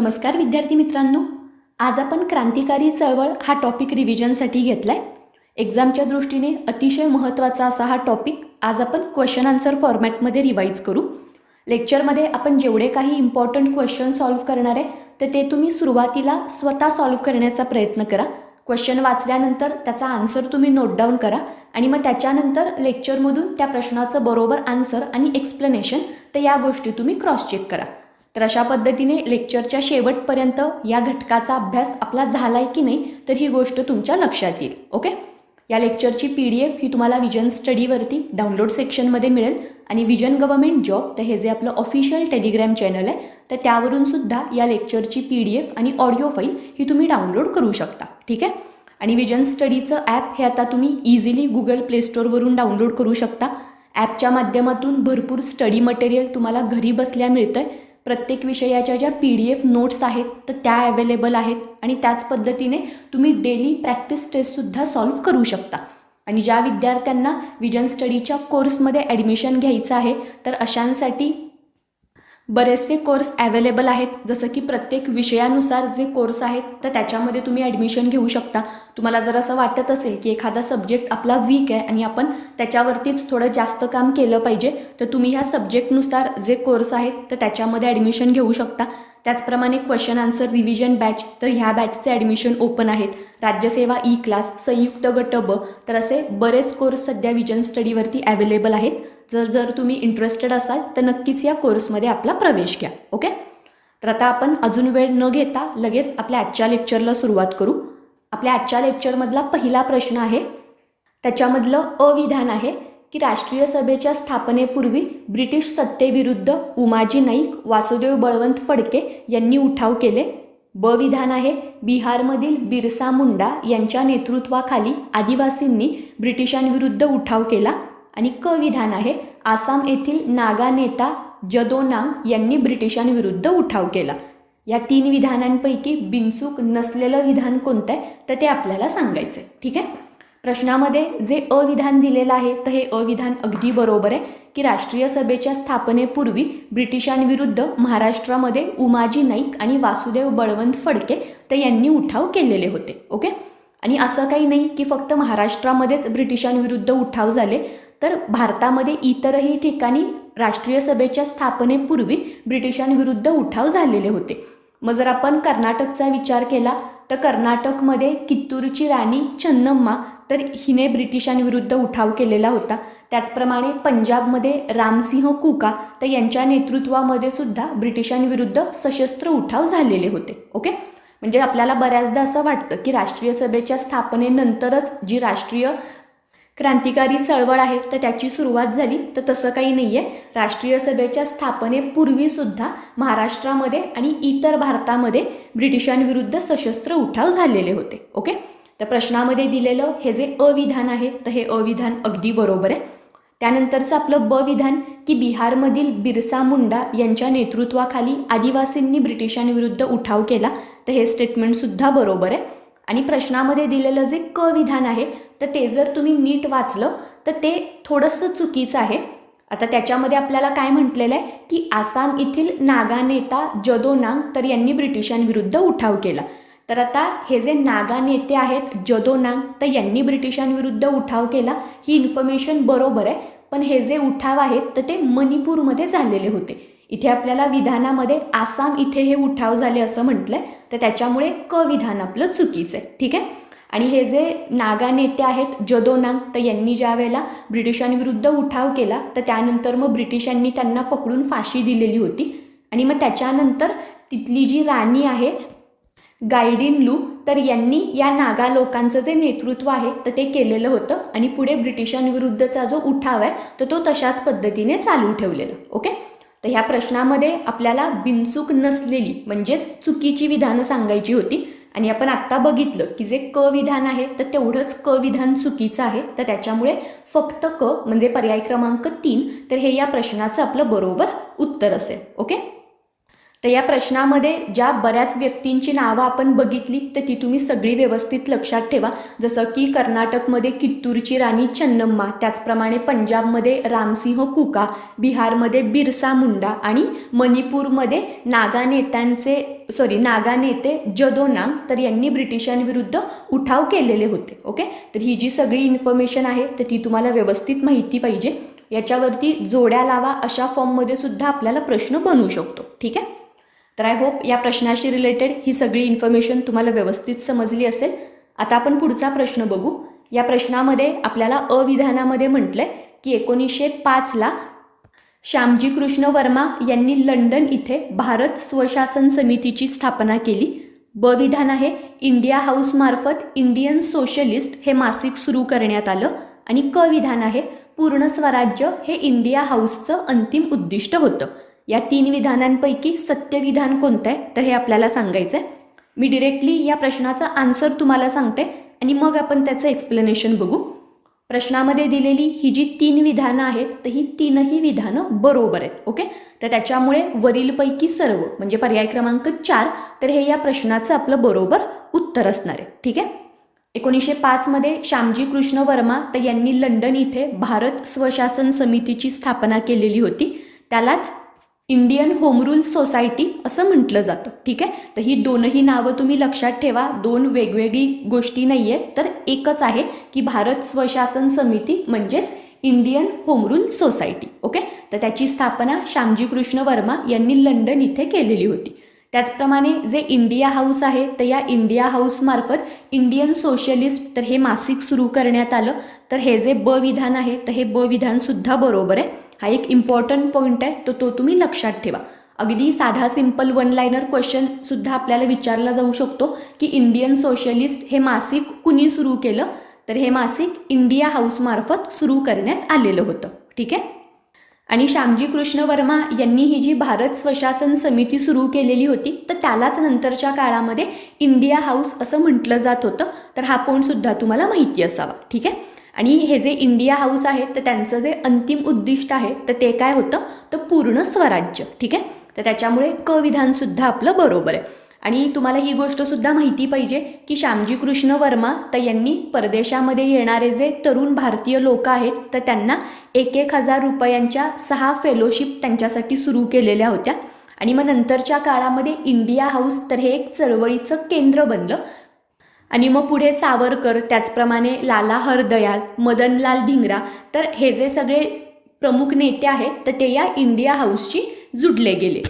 नमस्कार विद्यार्थी मित्रांनो, आज आपण क्रांतिकारी चळवळ हा टॉपिक रिव्हिजनसाठी घेतलाय. एक्झामच्या दृष्टीने अतिशय महत्त्वाचा असा हा टॉपिक आज आपण क्वेश्चन आन्सर फॉर्मॅटमध्ये रिवाईज करू. लेक्चरमध्ये आपण जेवढे काही इम्पॉर्टंट क्वेश्चन सॉल्व्ह करणार आहे तर ते तुम्ही सुरुवातीला स्वतः सॉल्व्ह करण्याचा प्रयत्न करा. क्वेश्चन वाचल्यानंतर त्याचा आन्सर तुम्ही नोट डाऊन करा आणि मग त्याच्यानंतर लेक्चरमधून त्या प्रश्नाचं बरोबर आन्सर आणि एक्सप्लेनेशन तर या गोष्टी तुम्ही क्रॉस चेक करा. तर अशा पद्धतीने लेक्चरच्या शेवटपर्यंत या घटकाचा अभ्यास आपला झाला आहे की नाही तर ही गोष्ट तुमच्या लक्षात येईल. ओके, या लेक्चरची PDF ही तुम्हाला विजन स्टडीवरती डाउनलोड सेक्शनमध्ये मिळेल आणि विजन गव्हर्नमेंट जॉब तर हे जे आपलं ऑफिशियल टेलिग्राम चॅनल आहे तर त्यावरून सुद्धा या लेक्चरची PDF आणि ऑडिओ फाईल ही तुम्ही डाउनलोड करू शकता. ठीक आहे, आणि विजन स्टडीचं ॲप हे आता तुम्ही इझिली गुगल प्ले स्टोअरवरून डाउनलोड करू शकता. ॲपच्या माध्यमातून भरपूर स्टडी मटेरियल तुम्हाला घरी बसल्या मिळतं आहे. प्रत्येक विषयाच्या ज्या PDF नोट्स आहेत तर त्या अवेलेबल आहेत आणि त्याच पद्धतीने तुम्ही डेली प्रॅक्टिस टेस्टसुद्धा सॉल्व्ह करू शकता. आणि ज्या विद्यार्थ्यांना विजन स्टडीच्या कोर्समध्ये ॲडमिशन घ्यायचं आहे तर अशांसाठी बरेचसे कोर्स अवेलेबल आहेत. जसं की प्रत्येक विषयानुसार जे कोर्स आहेत तर त्याच्यामध्ये तुम्ही ॲडमिशन घेऊ शकता. तुम्हाला जर असं वाटत असेल की एखादा सब्जेक्ट आपला वीक आहे आणि आपण त्याच्यावरतीच थोडं जास्त काम केलं पाहिजे तर तुम्ही ह्या सब्जेक्टनुसार जे कोर्स आहेत तर त्याच्यामध्ये ॲडमिशन घेऊ शकता. त्याचप्रमाणे क्वेश्चन आन्सर रिव्हिजन बॅच तर ह्या बॅचचे ॲडमिशन ओपन आहेत. राज्यसेवा ई क्लास, संयुक्त गट ब तर असे बरेच कोर्स सध्या विजन स्टडीवरती अवेलेबल आहेत. जर तुम्ही इंटरेस्टेड असाल तर नक्कीच या कोर्समध्ये आपला प्रवेश घ्या. ओके, तर आता आपण अजून वेळ न घेता लगेच आपल्या आजच्या लेक्चरला सुरुवात करू. आपल्या आजच्या लेक्चरमधला पहिला प्रश्न आहे, त्याच्यामधलं अविधान आहे की राष्ट्रीय सभेच्या स्थापनेपूर्वी ब्रिटिश सत्तेविरुद्ध उमाजी नाईक, वासुदेव बळवंत फडके यांनी उठाव केले. ब विधान आहे, बिहारमधील बिरसा मुंडा यांच्या नेतृत्वाखाली आदिवासींनी ब्रिटिशांविरुद्ध उठाव केला. आणि क विधान आहे, आसाम येथील नागा नेता जदोनांग यांनी ब्रिटिशांविरुद्ध उठाव केला. या तीन विधानांपैकी बिनचूक नसलेलं विधान कोणतं आहे तर ते आपल्याला सांगायचं आहे. ठीक आहे, प्रश्नामध्ये जे अविधान दिलेलं आहे तर हे अविधान अगदी बरोबर आहे की राष्ट्रीय सभेच्या स्थापनेपूर्वी ब्रिटिशांविरुद्ध महाराष्ट्रामध्ये उमाजी नाईक आणि वासुदेव बळवंत फडके तर यांनी उठाव केलेले होते. ओके, आणि असं काही नाही की फक्त महाराष्ट्रामध्येच ब्रिटिशांविरुद्ध उठाव झाले तर भारतामध्ये इतरही ठिकाणी राष्ट्रीय सभेच्या स्थापनेपूर्वी ब्रिटिशांविरुद्ध उठाव झालेले होते. मग जर आपण कर्नाटकचा विचार केला तर कर्नाटकमध्ये कित्तूरची राणी चन्नम्मा तर हिने ब्रिटिशांविरुद्ध उठाव केलेला होता. त्याचप्रमाणे पंजाबमध्ये रामसिंह कुका तर यांच्या नेतृत्वामध्ये सुद्धा ब्रिटिशांविरुद्ध सशस्त्र उठाव झालेले होते. ओके, म्हणजे आपल्याला बऱ्याचदा असं वाटतं की राष्ट्रीय सभेच्या स्थापनेनंतरच जी राष्ट्रीय क्रांतिकारी चळवळ आहे तर त्याची सुरुवात झाली, तर तसं काही नाही आहे. राष्ट्रीय सभेच्या स्थापनेपूर्वीसुद्धा महाराष्ट्रामध्ये आणि इतर भारतामध्ये ब्रिटिशांविरुद्ध सशस्त्र उठाव झालेले होते. ओके, तर प्रश्नामध्ये दिलेलं हे जे अविधान आहे तर हे अविधान अगदी बरोबर आहे. त्यानंतरचं आपलं ब विधान की बिहारमधील बिरसा मुंडा यांच्या नेतृत्वाखाली आदिवासींनी ब्रिटिशांविरुद्ध उठाव केला तर हे स्टेटमेंटसुद्धा बरोबर आहे. आणि प्रश्नामध्ये दिलेलं जे क विधान आहे तर ते जर तुम्ही नीट वाचलं तर ते थोडंसं चुकीचं आहे. आता त्याच्यामध्ये आपल्याला काय म्हटलेलं आहे की आसाम येथील नागा नेता जदोनांग तर यांनी ब्रिटिशांविरुद्ध उठाव केला. तर आता हे जे नागा नेते आहेत जदोनांग तर यांनी ब्रिटिशांविरुद्ध उठाव केला ही इन्फॉर्मेशन बरोबर आहे, पण हे जे उठाव आहेत तर ते मणिपूरमध्ये झालेले होते. इथे आपल्याला विधानामध्ये आसाम इथे हे उठाव झाले असं म्हटलंय तर त्याच्यामुळे क विधान आपलं चुकीचं आहे. ठीक आहे, आणि हे जे नागा नेते आहेत जदोनांग तर यांनी ज्या वेळेला ब्रिटिशांविरुद्ध उठाव केला तर त्यानंतर मग ब्रिटिशांनी त्यांना पकडून फाशी दिलेली होती आणि मग त्याच्यानंतर तिथली जी राणी आहे गायडीन लू तर यांनी या नागा लोकांचं जे नेतृत्व आहे तर ते केलेलं होतं आणि पुढे ब्रिटिशांविरुद्धचा जो उठाव आहे तर तो तशाच पद्धतीने चालू ठेवलेला. ओके, तर ह्या प्रश्नामध्ये आपल्याला बिनचूक नसलेली म्हणजेच चुकीची विधानं सांगायची होती आणि आपण आत्ता बघितलं की जे क विधान आहे तर तेवढंच क विधान चुकीचं आहे तर त्याच्यामुळे फक्त क म्हणजे पर्याय क्रमांक 3 तर हे या प्रश्नाचं आपलं बरोबर उत्तर असेल. ओके, तर या प्रश्नामध्ये ज्या बऱ्याच व्यक्तींची नावं आपण बघितली तर ती तुम्ही सगळी व्यवस्थित लक्षात ठेवा. जसं की कर्नाटकमध्ये कित्तूरची राणी चन्नम्मा, त्याचप्रमाणे पंजाबमध्ये रामसिंह कुका, बिहारमध्ये बिरसा मुंडा आणि मणिपूरमध्ये नागा नेते जदोनाम, तर यांनी ब्रिटिशांविरुद्ध उठाव केलेले होते. ओके, तर ही जी सगळी इन्फॉर्मेशन आहे तर ती तुम्हाला व्यवस्थित माहिती पाहिजे. याच्यावरती जोड्या लावा अशा फॉर्ममध्ये सुद्धा आपल्याला प्रश्न बनवू शकतो. ठीक आहे, तर आय होप या प्रश्नाशी रिलेटेड ही सगळी इन्फॉर्मेशन तुम्हाला व्यवस्थित समजली असेल. आता आपण पुढचा प्रश्न बघू. या प्रश्नामध्ये आपल्याला अविधानामध्ये म्हटलंय की 1905ला श्यामजी कृष्ण वर्मा यांनी लंडन इथे भारत स्वशासन समितीची स्थापना केली. ब विधान आहे इंडिया हाऊस मार्फत इंडियन सोशलिस्ट हे मासिक सुरू करण्यात आलं. आणि क विधान आहे पूर्ण स्वराज्य हे इंडिया हाऊसचं अंतिम उद्दिष्ट होतं. या 3 विधानांपैकी सत्य विधान कोणतं आहे तर हे आपल्याला सांगायचं आहे. मी डिरेक्टली या प्रश्नाचा आन्सर तुम्हाला सांगते आणि मग आपण त्याचं एक्सप्लेनेशन बघू. प्रश्नामध्ये दिलेली ही जी 3 विधानं आहेत तर ही 3ही विधानं बरोबर आहेत. ओके, तर त्याच्यामुळे वरीलपैकी सर्व म्हणजे पर्याय क्रमांक 4 तर हे या प्रश्नाचं आपलं बरोबर उत्तर असणार आहे. ठीक आहे, 1905मध्ये श्यामजी कृष्ण वर्मा तर यांनी लंडन इथे भारत स्वशासन समितीची स्थापना केलेली होती. त्यालाच इंडियन होम रूल सोसायटी असं म्हटलं जातं. ठीक आहे, तर ही दोनही नावं तुम्ही लक्षात ठेवा. 2 वेगवेगळी गोष्टी नाही आहेत, तर एकच आहे की भारत स्वशासन समिती म्हणजेच Indian home rule society. Okay, तर त्याची स्थापना श्यामजी कृष्ण वर्मा यांनी लंडन इथे केलेली होती. त्याचप्रमाणे जे इंडिया हाऊस आहे तर या इंडिया हाऊसमार्फत इंडियन सोशलिस्ट तर हे मासिक सुरू करण्यात आलं. तर हे जे ब विधान आहे तर हे ब विधानसुद्धा बरोबर आहे. हा एक इम्पॉर्टंट पॉईंट आहे, तो तुम्ही लक्षात ठेवा. अगदी साधा सिंपल 1 लाइनर क्वेश्चनसुद्धा आपल्याला विचारला जाऊ शकतो की इंडियन सोशलिस्ट हे मासिक कुणी सुरू केलं, तर हे मासिक इंडिया हाऊसमार्फत सुरू करण्यात आलेलं होतं. ठीक आहे, आणि श्यामजी कृष्ण वर्मा यांनी ही जी भारत स्वशासन समिती सुरू केलेली होती तर त्यालाच नंतरच्या काळामध्ये इंडिया हाऊस असं म्हटलं जात होतं. तर हा पॉईंटसुद्धा तुम्हाला माहिती असावा. ठीक आहे, आणि हे जे इंडिया हाऊस आहे तर त्यांचं जे अंतिम उद्दिष्ट आहे तर ते काय होतं तर पूर्ण स्वराज्य. ठीक आहे, तर त्याच्यामुळे क विधानसुद्धा आपलं बरोबर आहे. आणि तुम्हाला ही गोष्टसुद्धा माहिती पाहिजे की श्यामजी कृष्ण वर्मा तर यांनी परदेशामध्ये येणारे जे तरुण भारतीय लोक आहेत तर त्यांना 1,000 रुपयांच्या 6 फेलोशिप त्यांच्यासाठी सुरू केलेल्या होत्या. आणि मग नंतरच्या काळामध्ये इंडिया हाऊस तर हे एक चळवळीचं केंद्र बनलं. आणि मग पुढे सावरकर, त्याचप्रमाणे लाला हरदयाल, मदनलाल धिंगरा, तर हे जे सगळे प्रमुख नेते आहेत तर ते या इंडिया हाऊसशी जुडले गेले.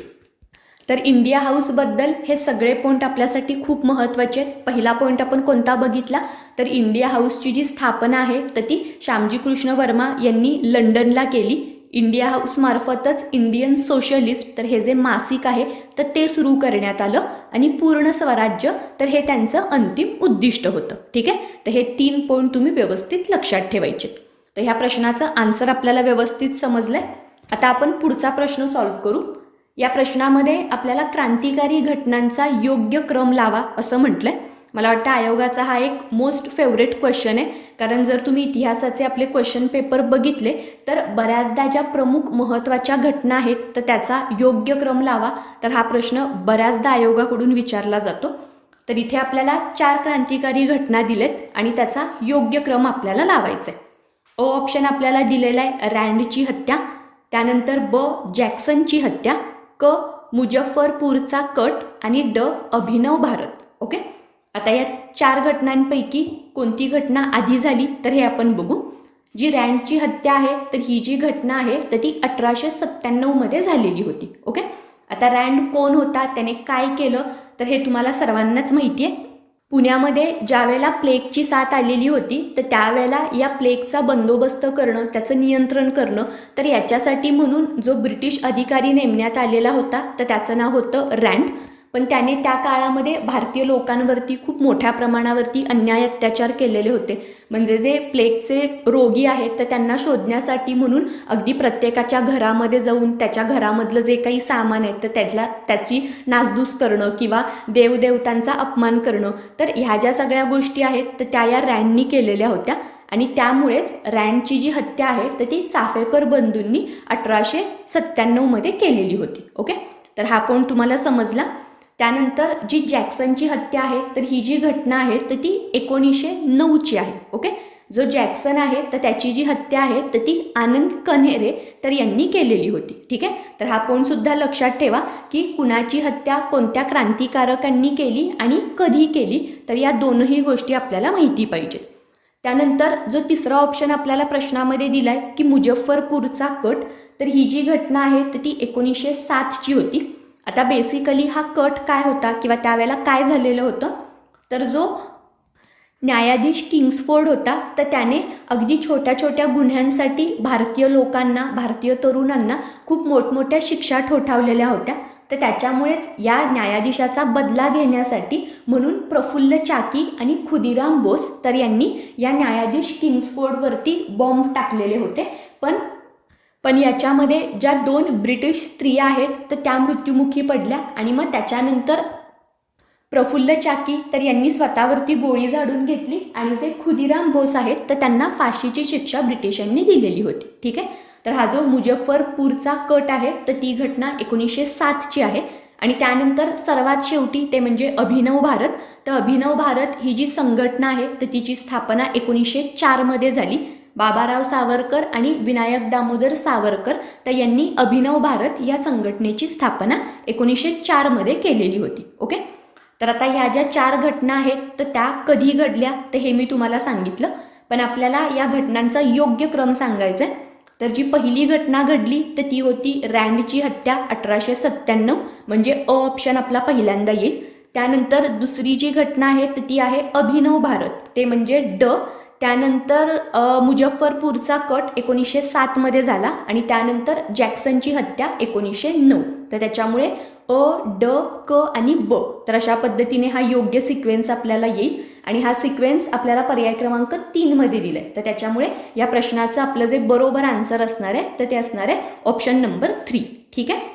तर इंडिया हाऊसबद्दल हे सगळे पॉईंट आपल्यासाठी खूप महत्त्वाचे आहेत. पहिला पॉईंट आपण कोणता बघितला तर इंडिया हाऊसची जी स्थापना आहे तर ती श्यामजी कृष्ण वर्मा यांनी लंडनला केली. इंडिया हाऊसमार्फतच इंडियन सोशलिस्ट तर हे जे मासिक आहे तर ते सुरू करण्यात आलं. आणि पूर्ण स्वराज्य तर हे त्यांचं अंतिम उद्दिष्ट होतं. ठीक आहे, तर हे 3 पॉईंट तुम्ही व्यवस्थित लक्षात ठेवायचे. तर ह्या प्रश्नाचं आन्सर आपल्याला व्यवस्थित समजलं आहे. आता आपण पुढचा प्रश्न सॉल्व्ह करू. या प्रश्नामध्ये आपल्याला क्रांतिकारी घटनांचा योग्य क्रम लावा असं म्हटलं आहे. मला वाटतं आयोगाचा हा एक मोस्ट फेवरेट क्वेश्चन आहे, कारण जर तुम्ही इतिहासाचे आपले क्वेश्चन पेपर बघितले तर बऱ्याचदा ज्या प्रमुख महत्त्वाच्या घटना आहेत तर त्याचा योग्य क्रम लावा. तर हा प्रश्न बऱ्याचदा आयोगाकडून विचारला जातो. तर इथे आपल्याला 4 क्रांतिकारी घटना दिलेत आणि त्याचा योग्य क्रम आपल्याला लावायचा आहे. अ ऑप्शन आपल्याला दिलेला आहे रँडची हत्या, त्यानंतर ब जॅक्सनची हत्या, क मुजफ्फरपूरचा कट आणि ड अभिनव भारत. ओके, आता या 4 घटनांपैकी कोणती घटना आधी झाली तर हे आपण बघू. जी रँडची हत्या आहे तर ही जी घटना आहे तर ती 1897मध्ये झालेली होती. ओके, आता रँड कोण होता, त्याने काय केलं तर हे तुम्हाला सर्वांनाच माहिती आहे. पुण्यामध्ये ज्यावेळेला प्लेगची साथ आलेली होती तर त्यावेळेला या प्लेगचा बंदोबस्त करणं, त्याचं नियंत्रण करणं, तर याच्यासाठी म्हणून जो ब्रिटिश अधिकारी नेमण्यात आलेला होता तर त्याचं नाव होतं रँड. पण त्याने त्या काळामध्ये भारतीय लोकांवरती खूप मोठ्या प्रमाणावरती अन्याय अत्याचार केलेले होते. म्हणजे जे प्लेगचे रोगी आहेत तर त्यांना शोधण्यासाठी म्हणून अगदी प्रत्येकाच्या घरामध्ये जाऊन त्याच्या घरामधलं जे काही सामान आहे तर त्याची नासधूस करणं किंवा देवदेवतांचा अपमान करणं, तर ह्या ज्या सगळ्या गोष्टी आहेत तर त्या या रँडनी केलेल्या होत्या. आणि त्यामुळेच रँडची जी हत्या आहे तर ती चाफेकर बंधूंनी 1897मध्ये केलेली होती. ओके, तर हा पॉईंट तुम्हाला समजला. त्यानंतर जी जॅक्सनची हत्या आहे तर ही जी घटना आहे तर ती 1909ची आहे. ओके, जो जॅक्सन आहे तर त्याची जी हत्या आहे तर ती आनंद कन्हेरे तर यांनी केलेली होती. ठीक आहे, तर हा पॉईंट सुद्धा लक्षात ठेवा की कुणाची हत्या कोणत्या क्रांतिकारकांनी केली आणि कधी केली, तर या दोनही गोष्टी आपल्याला माहिती पाहिजेत. त्यानंतर जो तिसरा ऑप्शन आपल्याला प्रश्नामध्ये दिलाय की मुजफ्फरपूरचा कट, तर ही जी घटना आहे तर ती 1907ची होती. आता बेसिकली हा कट काय होता किंवा त्यावेळेला काय झालेलं होतं, तर जो न्यायाधीश किंग्सफोर्ड होता तर त्याने अगदी छोट्या छोट्या गुन्ह्यांसाठी भारतीय लोकांना, भारतीय तरुणांना खूप मोठमोठ्या शिक्षा ठोठावलेल्या होत्या. तर त्याच्यामुळेच या न्यायाधीशाचा बदला घेण्यासाठी म्हणून प्रफुल्ल चाकी आणि खुदीराम बोस तर यांनी या न्यायाधीश किंग्सफोर्डवरती बॉम्ब टाकलेले होते. पण याच्यामध्ये ज्या 2 ब्रिटिश स्त्रिया आहेत तर त्या मृत्युमुखी पडल्या आणि मग त्याच्यानंतर प्रफुल्ल चाकी तर यांनी स्वतःवरती गोळी झाडून घेतली आणि जे खुदीराम बोस आहेत तर त्यांना फाशीची शिक्षा ब्रिटिशांनी दिलेली होती. ठीक आहे, तर हा जो मुजफ्फरपूरचा कट आहे तर ती घटना 1907ची आहे. आणि त्यानंतर सर्वात शेवटी ते म्हणजे अभिनव भारत. तर अभिनव भारत ही जी संघटना आहे तर तिची स्थापना 1904मध्ये झाली. बाबाराव सावरकर आणि विनायक दामोदर सावरकर तर यांनी अभिनव भारत या संघटनेची स्थापना 1904मध्ये केलेली होती. ओके, तर आता ह्या ज्या 4 घटना आहेत तर त्या कधी घडल्या तर हे मी तुम्हाला सांगितलं. पण आपल्याला या घटनांचा योग्य क्रम सांगायचा आहे. तर जी पहिली घटना घडली तर ती होती रँडची हत्या 1897, म्हणजे अ ऑप्शन आपला पहिल्यांदा येईल. त्यानंतर दुसरी जी घटना आहे तर ती आहे अभिनव भारत, ते म्हणजे ड. त्यानंतर मुजफ्फरपूरचा कट 1907मध्ये झाला आणि त्यानंतर जॅक्सनची हत्या 1909. तर त्याच्यामुळे अ, ड, क आणि ब, तर अशा पद्धतीने हा योग्य सिक्वेन्स आपल्याला येईल. आणि हा सिक्वेन्स आपल्याला पर्याय क्रमांक 3मध्ये दिलाय. तर त्याच्यामुळे या प्रश्नाचं आपलं जे बरोबर आन्सर असणार आहे तर ते असणार आहे ऑप्शन नंबर 3. ठीक आहे,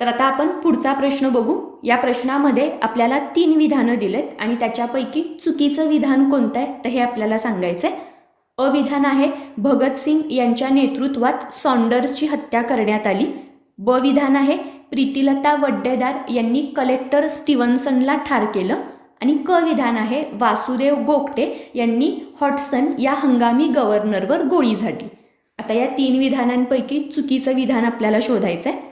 तर आता आपण पुढचा प्रश्न बघू. या प्रश्नामध्ये आपल्याला 3 विधानं दिलेत आणि त्याच्यापैकी चुकीचं विधान कोणतं आहे तर हे आपल्याला सांगायचं आहे. अविधान आहे भगतसिंग यांच्या नेतृत्वात सॉन्डर्सची हत्या करण्यात आली. ब विधान आहे प्रीतिलता वड्डेदार यांनी कलेक्टर स्टीव्हन्सनला ठार केलं. आणि क विधान आहे वासुदेव गोगटे यांनी हॉटसन या हंगामी गव्हर्नरवर गोळी झाडली. आता या 3 विधानांपैकी चुकीचं विधान आपल्याला शोधायचं आहे.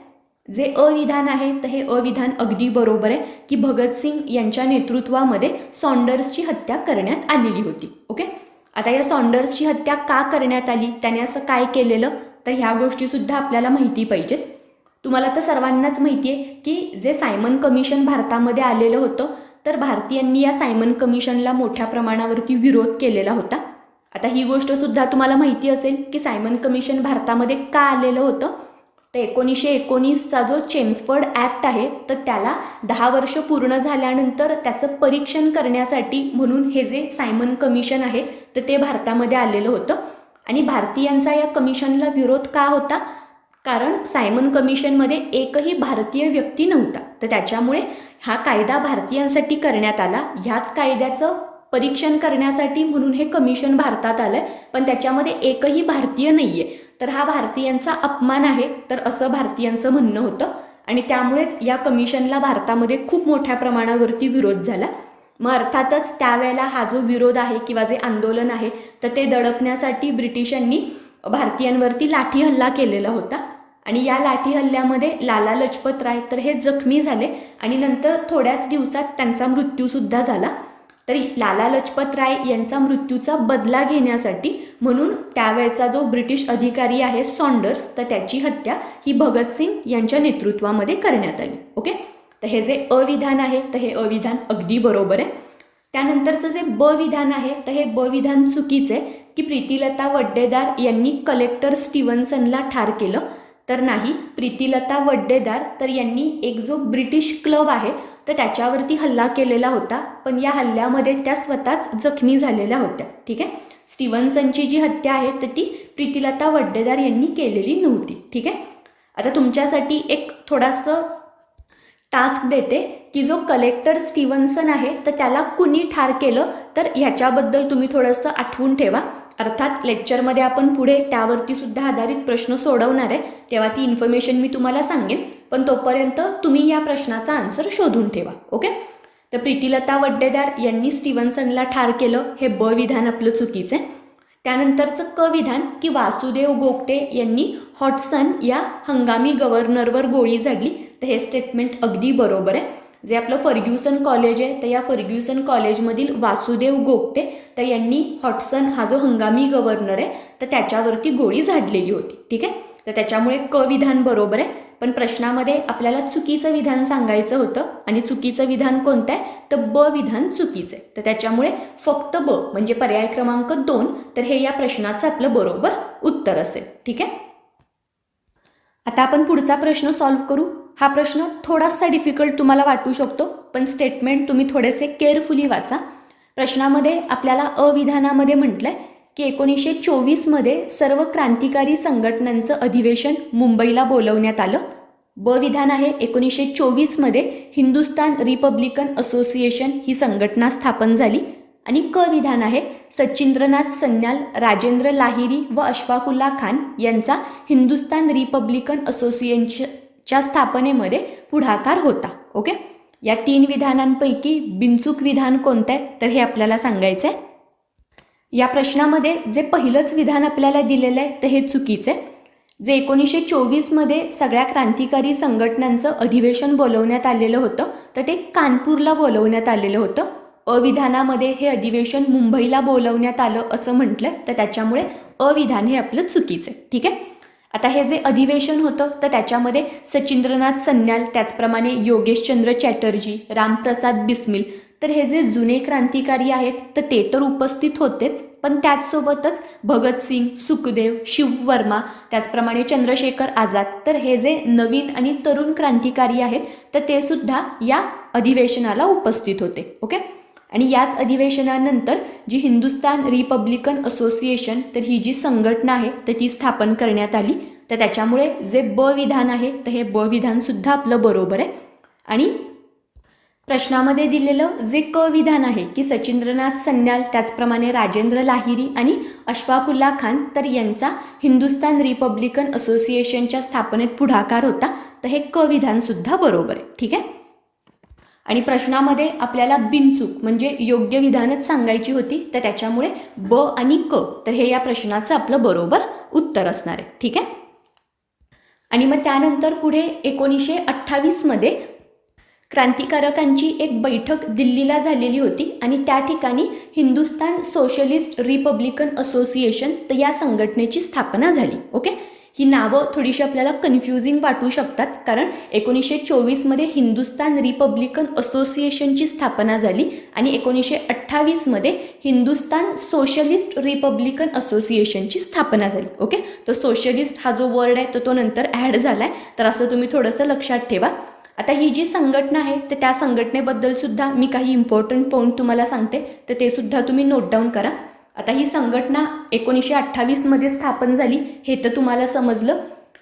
जे अविधान आहे तर हे अविधान अगदी बरोबर आहे की भगतसिंग यांच्या नेतृत्वामध्ये सॉन्डर्सची हत्या करण्यात आलेली होती. ओके, आता या सॉन्डर्सची हत्या का करण्यात आली, त्याने असं काय केलेलं, तर ह्या गोष्टीसुद्धा आपल्याला माहिती पाहिजेत. तुम्हाला तर सर्वांनाच माहिती आहे की जे सायमन कमिशन भारतामध्ये आलेलं होतं तर भारतीयांनी या सायमन कमिशनला मोठ्या प्रमाणावरती विरोध केलेला होता. आता ही गोष्टसुद्धा तुम्हाला माहिती असेल की सायमन कमिशन भारतामध्ये का आलेलं होतं. तर 1919चा जो चेम्सफर्ड ॲक्ट आहे तर त्याला 10 वर्ष पूर्ण झाल्यानंतर त्याचं परीक्षण करण्यासाठी म्हणून हे जे सायमन कमिशन आहे तर ते भारतामध्ये आलेलं होतं. आणि भारतीयांचा या कमिशनला विरोध का होता, कारण सायमन कमिशनमध्ये एकही भारतीय व्यक्ती नव्हता. तर त्याच्यामुळे हा कायदा भारतीयांसाठी करण्यात आला. ह्याच कायद्याचं परीक्षण करण्यासाठी म्हणून हे कमिशन भारतात आलं, पण त्याच्यामध्ये एकही भारतीय नाही आहे. तर हा भारतीयांचा अपमान आहे, तर असं भारतीयांचं म्हणणं होतं. आणि त्यामुळेच या कमिशनला भारतामध्ये खूप मोठ्या प्रमाणावरती विरोध झाला. मग अर्थातच त्यावेळेला हा जो विरोध आहे किंवा जे आंदोलन आहे तर ते दडपण्यासाठी ब्रिटिशांनी भारतीयांवरती लाठी हल्ला केलेला होता. आणि या लाठी हल्ल्यामध्ये लाला लजपत राय तर हे जखमी झाले आणि नंतर थोड्याच दिवसात त्यांचा मृत्यूसुद्धा झाला. तरी लाला लजपत राय यांचा मृत्यूचा बदला घेण्यासाठी म्हणून त्यावेळचा जो ब्रिटिश अधिकारी आहे सॉन्डर्स तर त्याची हत्या ही भगतसिंग यांच्या नेतृत्वामध्ये करण्यात आली. ओके, तर हे जे अविधान आहे तर हे अविधान अगदी बरोबर आहे. त्यानंतरचं जे ब विधान आहे तर हे ब विधान चुकीचं आहे की प्रीतिलता वड्डेदार यांनी कलेक्टर स्टीव्हन्सनला ठार केलं. तर नाही, प्रीतिलता वड्डेदार तर यांनी एक जो ब्रिटिश क्लब आहे तर त्याच्यावरती हल्ला केलेला होता, पण या हल्ल्यामध्ये त्या स्वतःच जखमी झालेल्या होत्या. ठीक आहे, स्टीव्हन्सनची जी हत्या आहे तर ती प्रीतिलता वड्डेदार यांनी केलेली नव्हती. ठीक आहे, आता तुमच्यासाठी एक थोडासा टास्क देते की जो कलेक्टर स्टीव्हन्सन आहे तर त्याला कुणी ठार केलं तर ह्याच्याबद्दल तुम्ही थोडंसं आठवून ठेवा. अर्थात लेक्चरमध्ये आपण पुढे त्यावरती सुद्धा आधारित प्रश्न सोडवणार आहे, तेव्हा ती इन्फॉर्मेशन मी तुम्हाला सांगेन, पण तोपर्यंत तुम्ही या प्रश्नाचा आन्सर शोधून ठेवा. ओके. तर प्रीतिलता वड्डेदार यांनी स्टीव्हन्सनला ठार केलं, हे ब विधान आपलं चुकीचं आहे. त्यानंतरचं क विधान की वासुदेव गोगटे यांनी हॉटसन या हंगामी गव्हर्नरवर गोळी झाडली, तर हे स्टेटमेंट अगदी बरोबर आहे. जे आपलं फर्ग्युसन कॉलेज आहे, तर या फर्ग्युसन कॉलेजमधील वासुदेव गोगटे तर यांनी हॉटसन हा जो हंगामी गव्हर्नर आहे तर त्याच्यावरती गोळी झाडलेली होती. ठीक आहे. तर त्याच्यामुळे क विधान बरोबर आहे. पण प्रश्नामध्ये आपल्याला चुकीचं विधान सांगायचं होतं आणि चुकीचं विधान कोणतं आहे, तर ब विधान चुकीचं आहे. तर त्याच्यामुळे फक्त ब म्हणजे पर्याय क्रमांक 2, तर हे या प्रश्नाचं आपलं बरोबर उत्तर असेल. ठीक आहे. आता आपण पुढचा प्रश्न सॉल्व्ह करू. हा प्रश्न थोडासा डिफिकल्ट तुम्हाला वाटू शकतो, पण स्टेटमेंट तुम्ही थोडेसे केअरफुली वाचा. प्रश्नामध्ये आपल्याला अविधानामध्ये म्हटलंय की 1924मध्ये सर्व क्रांतिकारी संघटनांचं अधिवेशन मुंबईला बोलवण्यात आलं. ब विधान आहे 1924मध्ये हिंदुस्तान रिपब्लिकन असोसिएशन ही संघटना स्थापन झाली. आणि क विधान आहे सचिंद्रनाथ सन्याल, राजेंद्र लाहिरी व अशफाकुल्ला खान यांचा हिंदुस्तान रिपब्लिकन असोसिएशनच्या स्थापनेमध्ये पुढाकार होता. ओके. या 3 विधानांपैकी बिनचूक विधान कोणतं आहे, तर हे आपल्याला सांगायचं आहे. या प्रश्नामध्ये जे पहिलंच विधान आपल्याला दिलेलं आहे तर हे चुकीचं आहे. जे 1924मध्ये सगळ्या क्रांतिकारी संघटनांचं अधिवेशन बोलवण्यात आलेलं होतं तर ते कानपूरला बोलवण्यात आलेलं होतं. अविधानामध्ये हे अधिवेशन मुंबईला बोलवण्यात आलं असं म्हटलं, तर त्याच्यामुळे अविधान हे आपलं चुकीचं आहे. ठीक आहे. आता हे जे अधिवेशन होतं तर त्याच्यामध्ये सचिंद्रनाथ सन्याल, त्याचप्रमाणे योगेशचंद्र चॅटर्जी, रामप्रसाद बिस्मिल, तर हे जे जुने क्रांतिकारी आहेत तर ते तर उपस्थित होतेच, पण त्याचसोबतच भगतसिंग, सुखदेव, शिव वर्मा, त्याचप्रमाणे चंद्रशेखर आझाद, तर हे जे नवीन आणि तरुण क्रांतिकारी आहेत तर ते सुद्धा या अधिवेशनाला उपस्थित होते. ओके. आणि याच अधिवेशनानंतर जी हिंदुस्तान रिपब्लिकन असोसिएशन तर ही जी संघटना आहे तर ती स्थापन करण्यात आली. तर त्याच्यामुळे जे ब विधान आहे तर हे ब विधानसुद्धा आपलं बरोबर आहे. आणि प्रश्नामध्ये दिलेलं जे क विधान आहे की सचिंद्रनाथ सन्याल, त्याचप्रमाणे राजेंद्र लाहिरी आणि अशफाकुल्ला खान तर यांचा हिंदुस्तान रिपब्लिकन असोसिएशनच्या स्थापनेत पुढाकार होता, तर हे क विधानसुद्धा बरोबर आहे. ठीक आहे. आणि प्रश्नामध्ये आपल्याला बिनचूक म्हणजे योग्य विधानच सांगायची होती, तर त्याच्यामुळे ब आणि क तर हे या प्रश्नाचं आपलं बरोबर उत्तर असणार आहे. ठीक आहे. आणि मग त्यानंतर पुढे 1928मध्ये क्रांतिकारकांची एक बैठक दिल्लीला झालेली होती आणि त्या ठिकाणी हिंदुस्तान सोशलिस्ट रिपब्लिकन असोसिएशन तर या संघटनेची स्थापना झाली. ओके. ही नावं थोडीशी आपल्याला कन्फ्युजिंग वाटू शकतात, कारण 1924मध्ये हिंदुस्तान रिपब्लिकन असोसिएशनची स्थापना झाली आणि 1928मध्ये हिंदुस्तान सोशलिस्ट रिपब्लिकन असोसिएशनची स्थापना झाली. ओके. तर सोशलिस्ट हा जो वर्ड आहे तो नंतर ॲड झाला आहे, तर असं तुम्ही थोडंसं लक्षात ठेवा. आता ही जी संघटना आहे तर त्या संघटनेबद्दल सुद्धा मी काही इम्पॉर्टंट पॉईंट तुम्हाला सांगते, तर ते सुद्धा तुम्ही नोट डाऊन करा. आता ही संघटना 1928मध्ये स्थापन झाली हे तर तुम्हाला समजलं.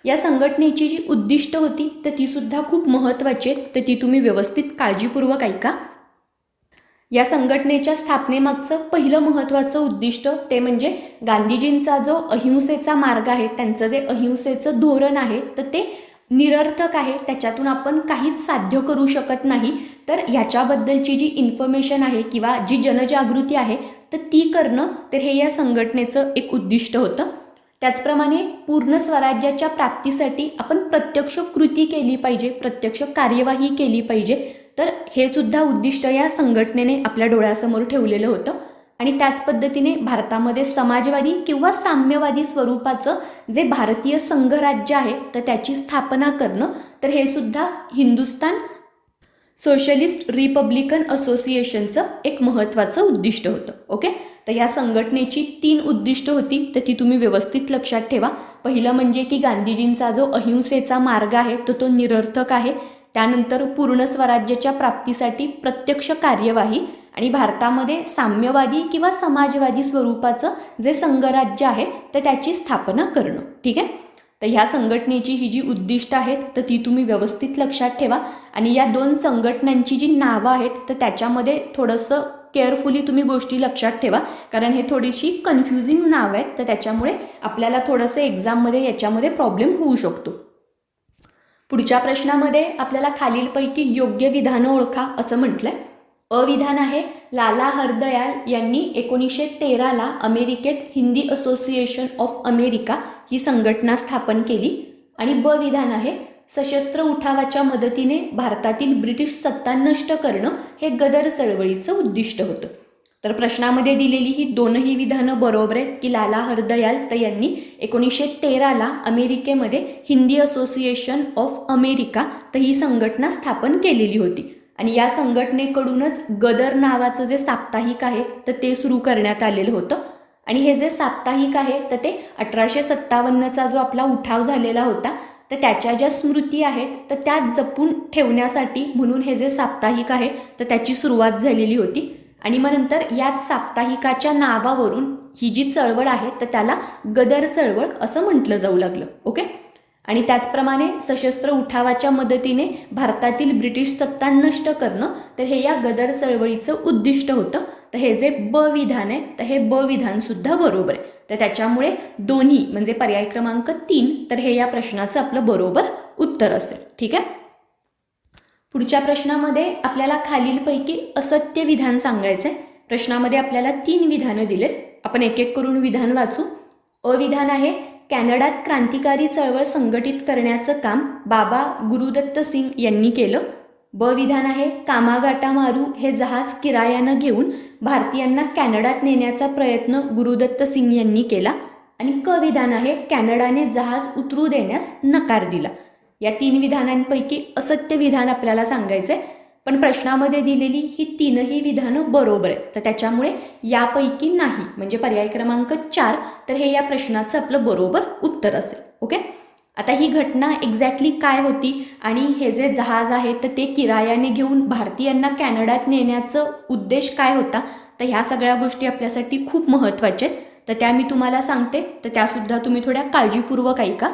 या संघटनेची जी उद्दिष्ट होती तर ती सुद्धा खूप महत्त्वाची आहेत, तर ती तुम्ही व्यवस्थित काळजीपूर्वक ऐका. या संघटनेच्या स्थापनेमागचं पहिलं महत्त्वाचं उद्दिष्ट ते म्हणजे गांधीजींचा जो अहिंसेचा मार्ग आहे, त्यांचं जे अहिंसेचं धोरण आहे तर ते निरर्थक आहे, त्याच्यातून आपण काहीच साध्य करू शकत नाही. तर ह्याच्याबद्दलची जी इन्फॉर्मेशन आहे किंवा जी जनजागृती आहे तर ती करणं, तर हे या संघटनेचं एक उद्दिष्ट होतं. त्याचप्रमाणे पूर्ण स्वराज्याच्या प्राप्तीसाठी आपण प्रत्यक्ष कृती केली पाहिजे, प्रत्यक्ष कार्यवाही केली पाहिजे, तर हे सुद्धा उद्दिष्ट या संघटनेने आपल्या डोळ्यासमोर ठेवलेलं होतं. आणि त्याच पद्धतीने भारतामध्ये समाजवादी किंवा साम्यवादी स्वरूपाचं जे भारतीय संघराज्य आहे तर त्याची स्थापना करणं, तर हे सुद्धा हिंदुस्तान सोशलिस्ट रिपब्लिकन असोसिएशनचं एक महत्त्वाचं उद्दिष्ट होतं. ओके. तर या संघटनेची 3 उद्दिष्ट होती, तर ती तुम्ही व्यवस्थित लक्षात ठेवा. पहिलं म्हणजे की गांधीजींचा जो अहिंसेचा मार्ग आहे तो निरर्थक आहे. त्यानंतर पूर्ण स्वराज्याच्या प्राप्तीसाठी प्रत्यक्ष कार्यवाही आणि भारतामध्ये साम्यवादी किंवा समाजवादी स्वरूपाचं जे संघराज्य आहे तर त्याची स्थापना करणं. ठीक आहे. तर ह्या संघटनेची ही जी उद्दिष्ट आहेत तर ती तुम्ही व्यवस्थित लक्षात ठेवा. आणि या 2 संघटनांची जी नावं आहेत तर त्याच्यामध्ये थोडंसं केअरफुली तुम्ही गोष्टी लक्षात ठेवा, कारण हे थोडीशी कन्फ्युजिंग नाव आहेत, तर त्याच्यामुळे आपल्याला थोडंसं एक्झाममध्ये याच्यामध्ये प्रॉब्लेम होऊ शकतो. पुढच्या प्रश्नामध्ये आपल्याला खालीलपैकी योग्य विधानं ओळखा असं म्हटलंय. अविधान आहे, लाला हरदयाल यांनी 1913ला अमेरिकेत हिंदी असोसिएशन ऑफ अमेरिका ही संघटना स्थापन केली. आणि ब विधान आहे, सशस्त्र उठावाच्या मदतीने भारतातील ब्रिटिश सत्ता नष्ट करणं हे गदर चळवळीचं उद्दिष्ट होतं. तर प्रश्नामध्ये दिलेली ही दोनही विधानं बरोबर आहेत की लाला हरदयाल तर यांनी 1913ला अमेरिकेमध्ये हिंदी असोसिएशन ऑफ अमेरिका तर ही संघटना स्थापन केलेली होती. आणि या संघटनेकडूनच गदर नावाचं जे साप्ताहिक आहे तर ते सुरू करण्यात आलेलं होतं. आणि हे जे साप्ताहिक आहे तर ते 1857चा जो आपला उठाव झालेला होता तर त्याच्या ज्या स्मृती आहेत तर त्या जपून ठेवण्यासाठी म्हणून हे जे साप्ताहिक आहे तर त्याची सुरुवात झालेली होती. आणि मग नंतर याच साप्ताहिकाच्या नावावरून ही जी चळवळ आहे तर त्याला गदर चळवळ असं म्हटलं जाऊ लागलं. ओके. आणि त्याचप्रमाणे सशस्त्र उठावाच्या मदतीने भारतातील ब्रिटिश सत्ता नष्ट करणं तर हे या गदर चळवळीचं उद्दिष्ट होतं. तर हे जे ब विधान आहे तर हे ब विधान सुद्धा बरोबर आहे. तर त्याच्यामुळे दोन्ही म्हणजे पर्याय क्रमांक 3 तर हे या प्रश्नाचं आपलं बरोबर उत्तर असेल. ठीक आहे. पुढच्या प्रश्नामध्ये आपल्याला खालीलपैकी असत्य विधान सांगायचं आहे. प्रश्नामध्ये आपल्याला 3 विधानं दिलेत. आपण एक एक करून विधान वाचू. अविधान आहे, कॅनडात क्रांतिकारी चळवळ संघटित करण्याचं काम बाबा गुरुदत्त सिंग यांनी केलं. ब विधान आहे, कामागाटा मारू हे जहाज किरायानं घेऊन भारतीयांना कॅनडात नेण्याचा प्रयत्न गुरुदत्त सिंग यांनी केला. आणि क विधान आहे, कॅनडाने जहाज उतरू देण्यास नकार दिला. या 3 विधानांपैकी असत्य विधान आपल्याला सांगायचं आहे. पण प्रश्नामध्ये दिलेली ही 3ही विधानं बरोबर आहेत. तर त्याच्यामुळे यापैकी नाही म्हणजे पर्याय क्रमांक 4 तर हे या प्रश्नाचं आपलं बरोबर उत्तर असेल. ओके. आता ही घटना एक्झॅक्टली काय होती आणि हे जे जहाज आहे तर ते किरायाने घेऊन भारतीयांना कॅनडात नेण्याचं उद्देश काय होता तर ह्या सगळ्या गोष्टी आपल्यासाठी खूप महत्त्वाच्या आहेत. तर त्या मी तुम्हाला सांगते, तर त्यासुद्धा तुम्ही थोड्या काळजीपूर्वक ऐका.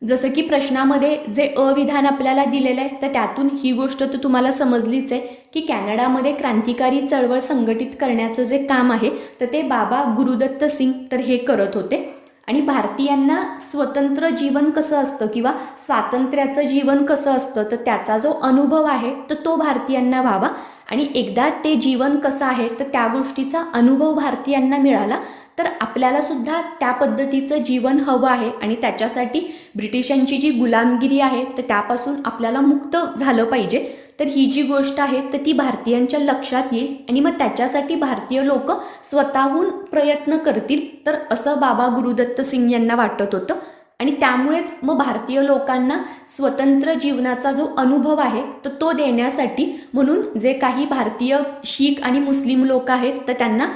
जसं की प्रश्नामध्ये जे अविधान आपल्याला दिलेलं आहे तर त्यातून ही गोष्ट तर तुम्हाला समजलीच आहे की कॅनडामध्ये क्रांतिकारी चळवळ संघटित करण्याचं जे काम आहे तर ते बाबा गुरुदत्त सिंग तर हे करत होते. आणि भारतीयांना स्वतंत्र जीवन कसं असतं किंवा स्वातंत्र्याचं जीवन कसं असतं तर त्याचा जो अनुभव आहे तर तो भारतीयांना व्हावा. आणि एकदा ते जीवन कसं आहे तर त्या गोष्टीचा अनुभव भारतीयांना मिळाला तर आपल्याला सुद्धा त्या पद्धतीचं जीवन हवं आहे. आणि त्याच्यासाठी ब्रिटिशांची जी गुलामगिरी आहे तर त्यापासून आपल्याला मुक्त झालं पाहिजे. तर ही जी गोष्ट आहे तर ती भारतीयांच्या लक्षात येईल आणि मग त्याच्यासाठी भारतीय लोक स्वतःहून प्रयत्न करतील. तर असं बाबा गुरुदत्त सिंग यांना वाटत होतं. आणि त्यामुळेच मग भारतीय लोकांना स्वतंत्र जीवनाचा जो अनुभव आहे तर तो देण्यासाठी म्हणून जे काही भारतीय शीख आणि मुस्लिम लोक आहेत तर त्यांना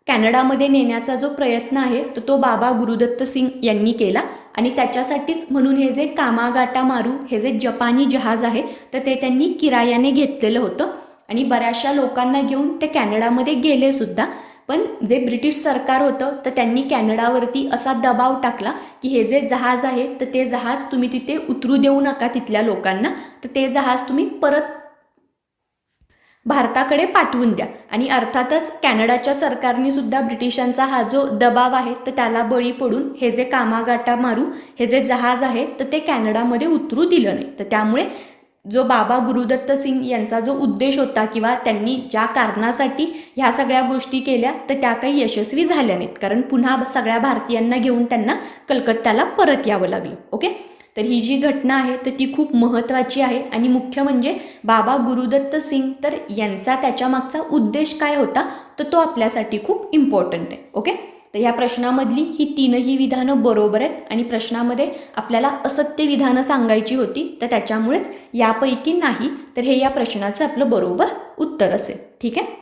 कॅनडामध्ये नेण्याचा जो प्रयत्न आहे तर तो बाबा गुरुदत्त सिंग यांनी केला. आणि त्याच्यासाठीच म्हणून हे जे कामागाटा मारू हे जे जपानी जहाज आहे तर ते त्यांनी किरायाने घेतलेलं होतं. आणि बऱ्याचशा लोकांना घेऊन ते कॅनडामध्ये गेले सुद्धा. पण जे ब्रिटिश सरकार होतं तर त्यांनी कॅनडावरती असा दबाव टाकला की हे जे जहाज आहे तर ते जहाज तुम्ही तिथे उतरू देऊ नका तिथल्या लोकांना, तर ते जहाज तुम्ही परत भारताकडे पाठवून द्या. आणि अर्थातच कॅनडाच्या सरकारने सुद्धा ब्रिटिशांचा हा जो दबाव आहे तर त्याला बळी पडून हे जे कामागाटा मारू हे जे जहाज आहे तर ते कॅनडामध्ये उतरू दिलं नाही. तर त्यामुळे जो बाबा गुरुदत्त सिंग यांचा जो उद्देश होता किंवा त्यांनी ज्या कारणासाठी ह्या सगळ्या गोष्टी केल्या तर त्या काही यशस्वी झाल्या नाहीत, कारण पुन्हा सगळ्या भारतीयांना घेऊन त्यांना कलकत्त्याला परत यावं लागलं. ओके. तर ही जी घटना आहे तर ती खूप महत्त्वाची आहे. आणि मुख्य म्हणजे बाबा गुरुदत्त सिंग तर यांचा त्याच्यामागचा उद्देश काय होता तर तो आपल्यासाठी खूप इम्पॉर्टंट आहे. ओके. तर ह्या प्रश्नामधली ही 3ही विधानं बरोबर आहेत. आणि प्रश्नामध्ये आपल्याला असत्य विधानं सांगायची होती तर त्याच्यामुळेच यापैकी नाही तर हे या प्रश्नाचं आपलं बरोबर उत्तर असेल. ठीक आहे.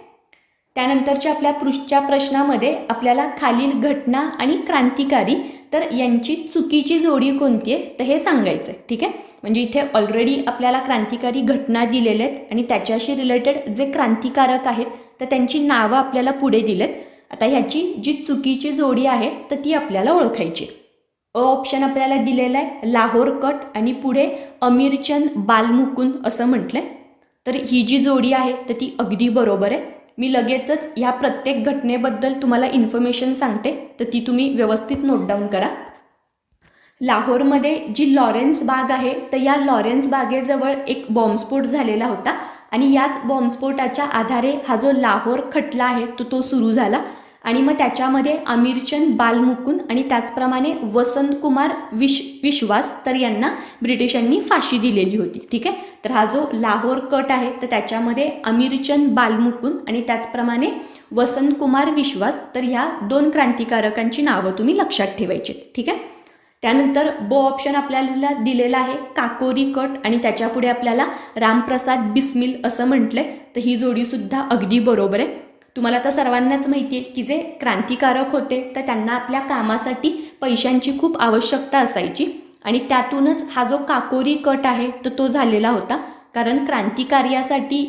त्यानंतरच्या आपल्या पृष्ठच्या प्रश्नामध्ये आपल्याला खालील घटना आणि क्रांतिकारी तर यांची चुकीची जोडी कोणती आहे तर हे सांगायचं आहे. ठीक आहे. म्हणजे इथे ऑलरेडी आपल्याला क्रांतिकारी घटना दिलेल्या आहेत आणि त्याच्याशी रिलेटेड जे क्रांतिकारक आहेत तर त्यांची नावं आपल्याला पुढे दिलेत. आता ह्याची जी चुकीची जोडी आहे तर ती आपल्याला ओळखायची. अ ऑप्शन आपल्याला दिलेला आहे लाहोर कट आणि पुढे अमीरचंद बालमुकुंद असं म्हटलंय. तर ही जी जोडी आहे तर ती अगदी बरोबर आहे. मी लगेचच ह्या प्रत्येक घटनेबद्दल तुम्हाला इन्फॉर्मेशन सांगते, तर ती तुम्ही व्यवस्थित नोट डाऊन करा. लाहोरमध्ये जी लॉरेन्स बाग आहे, तर या लॉरेन्स बागेजवळ एक बॉम्बस्फोट झालेला होता आणि याच बॉम्बस्फोटाच्या आधारे हा जो लाहोर खटला आहे तो सुरू झाला. आणि मग त्याच्यामध्ये अमीरचंद बालमुकुंद आणि त्याचप्रमाणे वसंतकुमार विश्वास तर यांना ब्रिटिशांनी फाशी दिलेली होती. ठीक आहे, तर हा जो लाहोर कट आहे तर त्याच्यामध्ये अमीरचंद बालमुकुंद आणि त्याचप्रमाणे वसंतकुमार विश्वास तर ह्या 2 क्रांतिकारकांची नावं तुम्ही लक्षात ठेवायची. ठीक आहे, त्यानंतर ब ऑप्शन आपल्याला दिलेला आहे काकोरी कट आणि त्याच्यापुढे आपल्याला रामप्रसाद बिस्मिल असं म्हटलंय, तर ही जोडीसुद्धा अगदी बरोबर आहे. तुम्हाला तर सर्वांनाच माहिती आहे की जे क्रांतिकारक होते तर त्यांना आपल्या कामासाठी पैशांची खूप आवश्यकता असायची आणि त्यातूनच हा जो काकोरी कट आहे तर तो झालेला होता. कारण क्रांतिकार्यासाठी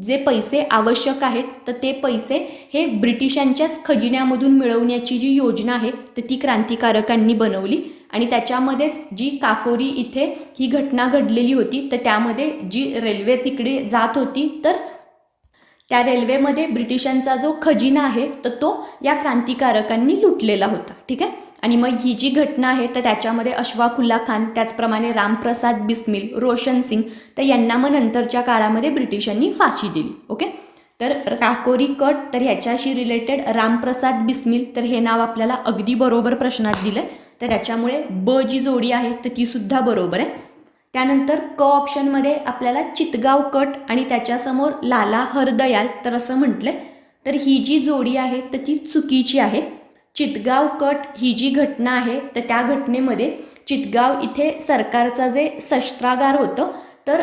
जे पैसे आवश्यक आहेत तर ते पैसे हे ब्रिटिशांच्याच खजिन्यामधून मिळवण्याची जी योजना आहे तर ती क्रांतिकारकांनी बनवली आणि त्याच्यामध्येच जी काकोरी इथे ही घटना घडलेली होती तर त्यामध्ये जी रेल्वे तिकडे जात होती तर त्या रेल्वेमध्ये ब्रिटिशांचा जो खजिना आहे तर तो या क्रांतिकारकांनी लुटलेला होता. ठीक आहे, आणि मग ही जी घटना आहे तर त्याच्यामध्ये अशफाकुल्ला खान त्याचप्रमाणे रामप्रसाद बिस्मिल, रोशन सिंग तर यांना मग नंतरच्या काळामध्ये ब्रिटिशांनी फाशी दिली. ओके, तर काकोरी कट तर ह्याच्याशी रिलेटेड रामप्रसाद बिस्मिल तर हे नाव आपल्याला अगदी बरोबर प्रश्नात दिलं, तर त्याच्यामुळे ब जी जोडी आहे तर ती सुद्धा बरोबर आहे. त्यानंतर क ऑप्शनमध्ये आपल्याला चितगाव कट आणि त्याच्यासमोर लाला हरदयाल तर असं म्हटलंय, तर ही जी जोडी आहे तर ती चुकीची आहे. चितगाव कट ही जी घटना आहे तर त्या घटनेमध्ये चितगाव इथे सरकारचा जे शस्त्रागार होतं तर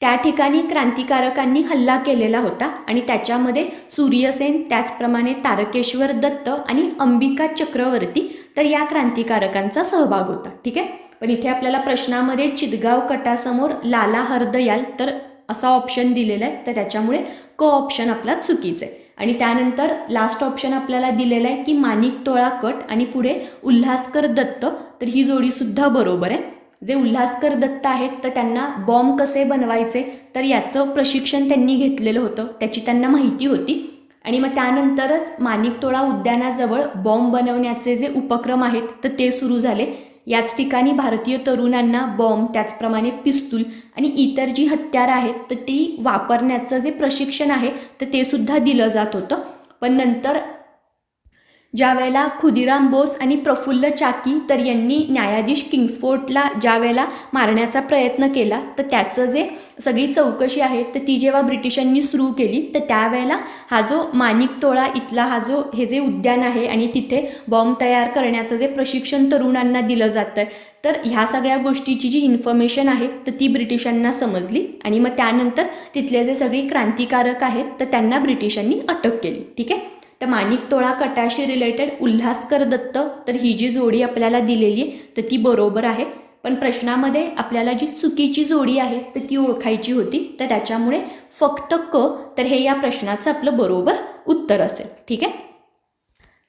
त्या ठिकाणी क्रांतिकारकांनी हल्ला केलेला होता आणि त्याच्यामध्ये सूर्यसेन त्याचप्रमाणे तारकेश्वर दत्त आणि अंबिका चक्रवर्ती तर या क्रांतिकारकांचा सहभाग होता. ठीक आहे, पण इथे आपल्याला प्रश्नामध्ये चितगाव कटासमोर लाला हरदयाल तर असा ऑप्शन दिलेला आहे, तर त्याच्यामुळे क ऑप्शन आपला चुकीचं आहे. आणि त्यानंतर लास्ट ऑप्शन आपल्याला दिलेला आहे की माणिकतोळा कट आणि पुढे उल्हासकर दत्त तर ही जोडीसुद्धा बरोबर आहे. जे उल्हासकर दत्त आहेत तर त्यांना बॉम्ब कसे बनवायचे तर याचं प्रशिक्षण त्यांनी घेतलेलं होतं, त्याची त्यांना माहिती होती आणि मग त्यानंतरच माणिकतोळा उद्यानाजवळ बॉम्ब बनवण्याचे जे उपक्रम आहेत तर ते सुरू झाले. याच ठिकाणी भारतीय तरुणांना बॉम्ब त्याचप्रमाणे पिस्तूल आणि इतर जी हत्यारं आहेत तर ती वापरण्याचं जे प्रशिक्षण आहे तर ते सुद्धा दिलं जात होतं. पण नंतर ज्या वेळेला खुदिराम बोस आणि प्रफुल्ल चाकी तर यांनी न्यायाधीश किंग्सफोर्डला ज्या वेळेला मारण्याचा प्रयत्न केला तर त्याचं जे सगळी चौकशी आहे तर ती जेव्हा ब्रिटिशांनी सुरू केली तर त्यावेळेला हा जो माणिकतोळा इथला हा जो हे जे उद्यान आहे आणि तिथे बॉम्ब तयार करण्याचं जे प्रशिक्षण तरुणांना दिलं जातं तर ह्या सगळ्या गोष्टीची जी इन्फॉर्मेशन आहे तर ती ब्रिटिशांना समजली आणि मग त्यानंतर तिथले जे सगळे क्रांतिकारक आहेत तर त्यांना ब्रिटिशांनी अटक केली. ठीक आहे, तर माणिकतोळा कटाशी रिलेटेड उल्हासकर दत्त तर ही जी जोडी आपल्याला दिलेली आहे तर ती बरोबर आहे. पण प्रश्नामध्ये आपल्याला जी चुकीची जोडी आहे तर ती ओळखायची होती, तर त्याच्यामुळे फक्त क तर हे या प्रश्नाचं आपलं बरोबर उत्तर असेल. ठीक आहे,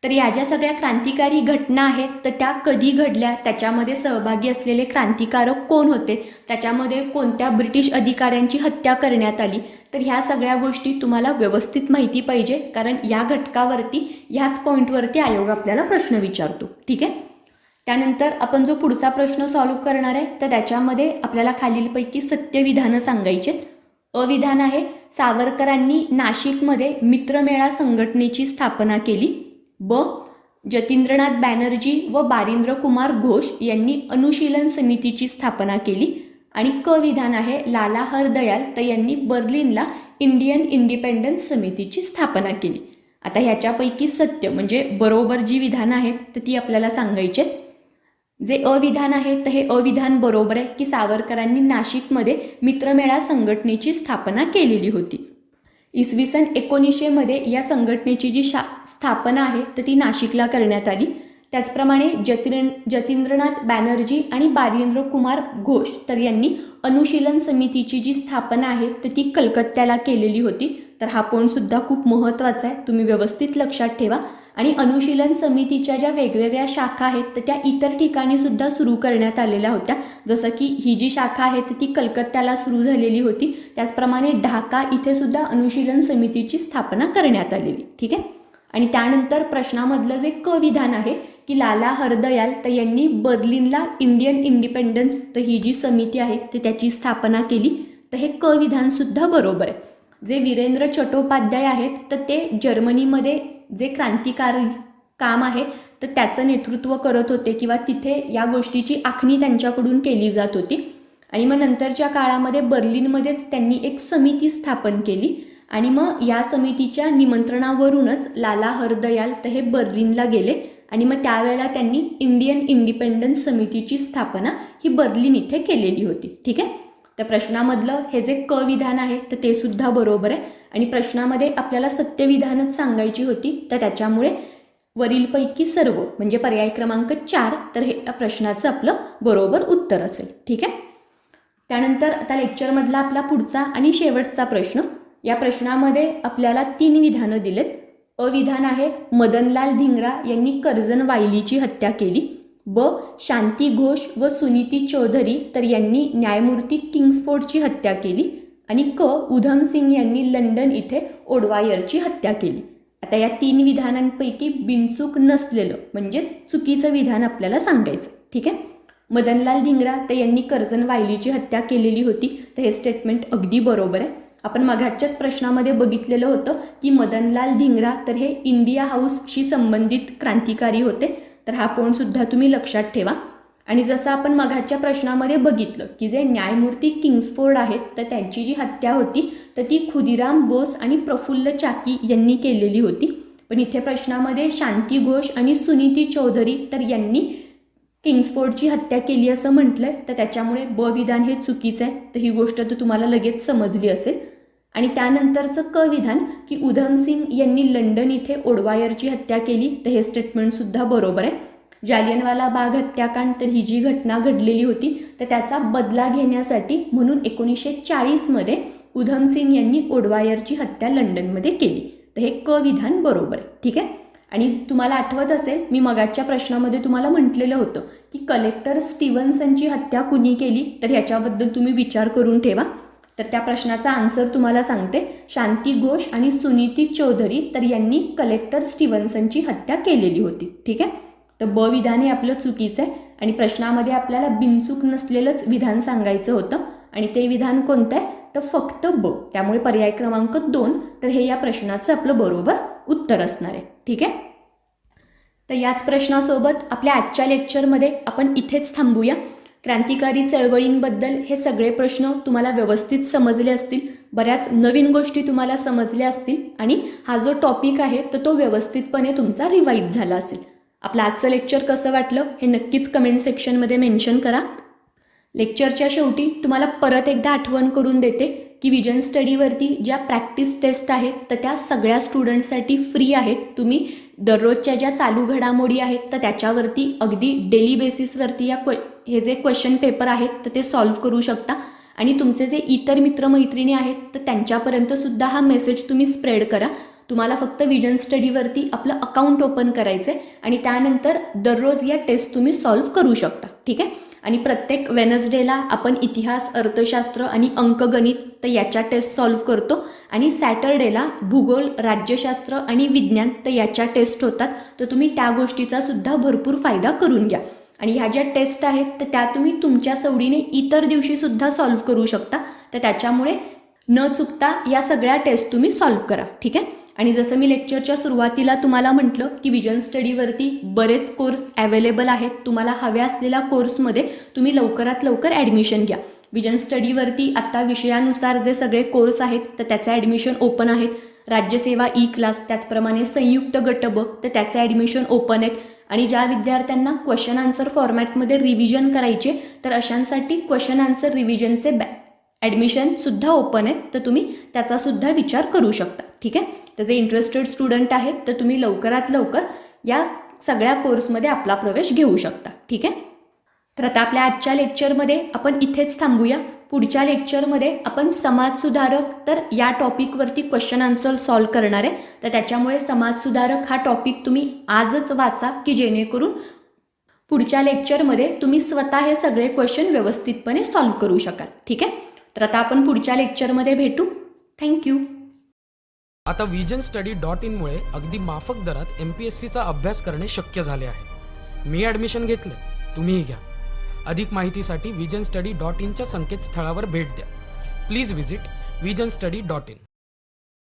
तर या ज्या सगळ्या क्रांतिकारी घटना आहेत तर त्या कधी घडल्या, त्याच्यामध्ये सहभागी असलेले क्रांतिकारक कोण होते, त्याच्यामध्ये कोणत्या ब्रिटिश अधिकाऱ्यांची हत्या करण्यात आली, तर ह्या सगळ्या गोष्टी तुम्हाला व्यवस्थित माहिती पाहिजे, कारण या घटकावरती ह्याच पॉईंटवरती आयोग आपल्याला प्रश्न विचारतो. ठीक आहे, त्यानंतर आपण जो पुढचा प्रश्न सॉल्व्ह करणार आहे तर त्याच्यामध्ये आपल्याला खालीलपैकी सत्यविधानं सांगायचे. अविधान आहे सावरकरांनी नाशिकमध्ये मित्रमेळा संघटनेची स्थापना केली. ब जतींद्रनाथ बॅनर्जी व बारिंद्र कुमार घोष यांनी अनुशीलन समितीची स्थापना केली. आणि क विधान आहे लाला हरदयाल तर यांनी बर्लिनला इंडियन इंडिपेंडन्स समितीची स्थापना केली. आता ह्याच्यापैकी सत्य म्हणजे बरोबर जी विधानं आहेत तर ती आपल्याला सांगायची. जे अविधान आहे तर हे अविधान बरोबर आहे की सावरकरांनी नाशिकमध्ये मित्रमेळा संघटनेची स्थापना केलेली होती. इसवी सन 1900 या संघटनेची जी स्थापना आहे तर ती नाशिकला करण्यात आली. त्याचप्रमाणे जतींद्रनाथ बॅनर्जी आणि बारिंद्र कुमार घोष तर यांनी अनुशीलन समितीची जी स्थापना आहे तर ती कलकत्त्याला केलेली होती. तर हा पॉईंटसुद्धा खूप महत्त्वाचा आहे, तुम्ही व्यवस्थित लक्षात ठेवा. आणि अनुशीलन समितीच्या ज्या वेगवेगळ्या शाखा आहेत तर त्या इतर ठिकाणी सुद्धा सुरू करण्यात आलेल्या होत्या. जसं की ही जी शाखा आहे ती कलकत्त्याला सुरू झालेली होती. त्याचप्रमाणे ढाका इथे सुद्धा अनुशीलन समितीची स्थापना करण्यात आलेली. ठीक आहे. आणि त्यानंतर प्रश्नामधलं जे क विधान आहे की लाला हरदयाल तर यांनी बर्लिनला इंडियन इंडिपेंडन्स तर ही जी समिती आहे तर त्याची स्थापना केली. तर हे क विधान सुद्धा बरोबर आहे. जे वीरेंद्र चट्टोपाध्याय आहेत तर ते जर्मनीमध्ये जे क्रांतिकारी काम आहे तर त्याचं नेतृत्व करत होते किंवा तिथे या गोष्टीची आखणी त्यांच्याकडून केली जात होती. आणि मग नंतरच्या काळामध्ये बर्लिनमध्येच त्यांनी एक समिती स्थापन केली आणि मग या समितीच्या निमंत्रणावरूनच लाला हरदयाल तर हे बर्लिनला गेले आणि मग त्यावेळेला त्यांनी इंडियन इंडिपेंडन्स समितीची स्थापना ही बर्लिन इथे केलेली होती. ठीक आहे. तर प्रश्नामधलं हे जे क विधान आहे तर ते सुद्धा बरोबर आहे. आणि प्रश्नामध्ये आपल्याला सत्यविधानच सांगायची होती तर त्याच्यामुळे वरीलपैकी सर्व म्हणजे पर्याय क्रमांक 4 तर हे या प्रश्नाचं आपलं बरोबर उत्तर असेल. ठीक आहे. त्यानंतर आता लेक्चरमधला आपला पुढचा आणि शेवटचा प्रश्न. या प्रश्नामध्ये आपल्याला 3 विधानं दिलेत. अविधान आहे मदनलाल धिंगरा यांनी कर्जन वायलीची हत्या केली. ब शांती घोष व सुनीती चौधरी तर यांनी न्यायमूर्ती किंग्सफोर्डची हत्या केली. आणि क उधम सिंग यांनी लंडन इथे ओडवायरची हत्या केली. आता या 3 विधानांपैकी बिनचूक नसलेलं म्हणजेच चुकीचं विधान आपल्याला सांगायचं. ठीक आहे. मदनलाल धिंगरा तर यांनी कर्जन वायलीची हत्या केलेली होती तर हे स्टेटमेंट अगदी बरोबर आहे. आपण मगाच्याच प्रश्नामध्ये बघितलेलं होतं की मदनलाल धिंगरा तर हे इंडिया हाऊसशी संबंधित क्रांतिकारी होते. तर हा पॉईंट सुद्धा तुम्ही लक्षात ठेवा. आणि जसं आपण मगाच्या प्रश्नामध्ये बघितलं की जे न्यायमूर्ती किंग्सफोर्ड आहेत तर त्यांची जी हत्या होती तर ती खुदिराम बोस आणि प्रफुल्ल चाकी यांनी केलेली होती. पण इथे प्रश्नामध्ये शांती घोष आणि सुनीती चौधरी तर यांनी किंग्सफोर्डची हत्या केली असं म्हटलंय तर त्याच्यामुळे ब विधान हे चुकीचं आहे. तर ही गोष्ट तर तुम्हाला लगेच समजली असेल. आणि त्यानंतरचं क विधान की उधम सिंग यांनी लंडन इथे ओडवायरची हत्या केली तर हे स्टेटमेंट सुद्धा बरोबर आहे. जालियनवाला बाग हत्याकांड तर ही जी घटना घडलेली होती तर त्याचा बदला घेण्यासाठी म्हणून 1940मध्ये उधम सिंग यांनी ओडवायरची हत्या लंडनमध्ये केली. तर हे क विधान बरोबर आहे. ठीक आहे. आणि तुम्हाला आठवत असेल मी मगाच्या प्रश्नामध्ये तुम्हाला म्हटलेलं होतं की कलेक्टर स्टीव्हन्सनची हत्या कुणी केली तर ह्याच्याबद्दल तुम्ही विचार करून ठेवा. तर त्या प्रश्नाचा आन्सर तुम्हाला सांगते. शांती घोष आणि सुनीती चौधरी तर यांनी कलेक्टर स्टीव्हन्सनची हत्या केलेली होती. ठीक आहे. तर ब विधान हे आपलं चुकीचं आहे आणि प्रश्नामध्ये आपल्याला बिनचूक नसलेलंच विधान सांगायचं होतं आणि ते विधान कोणतं आहे तर फक्त ब. त्यामुळे पर्याय क्रमांक 2 तर हे या प्रश्नाचं आपलं बरोबर उत्तर असणार आहे. ठीक आहे. तर याच प्रश्नासोबत आपल्या आजच्या लेक्चरमध्ये आपण इथेच थांबूया. क्रांतिकारी चळवळींबद्दल हे सगळे प्रश्न तुम्हाला व्यवस्थित समजले असतील. बऱ्याच नवीन गोष्टी तुम्हाला समजल्या असतील आणि हा जो टॉपिक आहे तर तो व्यवस्थितपणे तुमचा रिवाईज झाला असेल. आपलं आजचं लेक्चर कसं वाटलं हे नक्कीच कमेंट सेक्शनमध्ये मेन्शन करा. लेक्चरच्या शेवटी तुम्हाला परत एकदा आठवण करून देते की विजन स्टडीवरती ज्या प्रॅक्टिस टेस्ट आहेत तर त्या सगळ्या स्टुडंट्ससाठी फ्री आहेत. तुम्ही दररोजच्या ज्या चालू घडामोडी आहेत तर त्याच्यावरती अगदी डेली बेसिसवरती हे जे क्वेश्चन पेपर आहेत तर ते सॉल्व्ह करू शकता. आणि तुमचे जे इतर मित्रमैत्रिणी आहेत तर त्यांच्यापर्यंतसुद्धा हा मेसेज तुम्ही स्प्रेड करा. तुम्हाला फक्त विजन स्टडीवरती आपलं अकाउंट ओपन करायचं आहे आणि त्यानंतर दररोज या टेस्ट तुम्ही सॉल्व्ह करू शकता. ठीक आहे. आणि प्रत्येक वेनसडेला आपण इतिहास, अर्थशास्त्र आणि अंकगणित तर याच्या टेस्ट सॉल्व्ह करतो आणि सॅटरडेला भूगोल, राज्यशास्त्र आणि विज्ञान तर याच्या टेस्ट होतात. तर तुम्ही त्या गोष्टीचा सुद्धा भरपूर फायदा करून घ्या. आणि ह्या ज्या टेस्ट आहेत तर त्या तुम्ही तुमच्या सवडीने इतर दिवशीसुद्धा सॉल्व्ह करू शकता. तर त्याच्यामुळे न चुकता या सगळ्या टेस्ट तुम्ही सॉल्व्ह करा. ठीक आहे. आणि जसं मी लेक्चरच्या सुरुवातीला तुम्हाला म्हटलं की विजन स्टडीवरती बरेच कोर्स अवेलेबल आहेत. तुम्हाला हव्या असलेल्या कोर्समध्ये तुम्ही लवकरात लवकर ॲडमिशन घ्या. विजन स्टडीवरती आत्ता विषयानुसार जे सगळे कोर्स आहेत तर त्याचं ॲडमिशन ओपन आहेत. राज्यसेवा ई क्लास त्याचप्रमाणे संयुक्त गट ब तर त्याचं ॲडमिशन ओपन आहेत. आणि ज्या विद्यार्थ्यांना क्वेश्चन आन्सर फॉर्मॅटमध्ये रिव्हिजन करायचे तर अशांसाठी क्वेश्चन आन्सर रिव्हिजनचे ॲडमिशनसुद्धा ओपन आहेत. तर तुम्ही त्याचासुद्धा विचार करू शकता. ठीक आहे. तर जे इंटरेस्टेड स्टुडंट आहेत तर तुम्ही लवकरात लवकर या सगळ्या कोर्समध्ये आपला प्रवेश घेऊ शकता. ठीक आहे. तर आता आपल्या आजच्या लेक्चरमध्ये आपण इथेच थांबूया. पुढच्या लेक्चरमध्ये आपण समाजसुधारक तर या टॉपिकवरती क्वेश्चन आन्सर सॉल्व करणार आहे. तर त्याच्यामुळे समाजसुधारक हा टॉपिक तुम्ही आजच वाचा की जेणेकरून पुढच्या लेक्चरमध्ये तुम्ही स्वतः हे सगळे क्वेश्चन व्यवस्थितपणे सॉल्व करू शकाल. ठीक आहे. तर आता आपण पुढच्या लेक्चरमध्ये भेटू. थँक्यू. आता visionstudy.in मुळे अगदी माफक दरात MPSCचा अभ्यास करणे शक्य झाले आहे. मी ॲडमिशन घेतले, तुम्हीही घ्या. अधिक माहितीसाठी visionstudy.in च्या संकेतस्थळावर भेट द्या. Please visit visionstudy.in.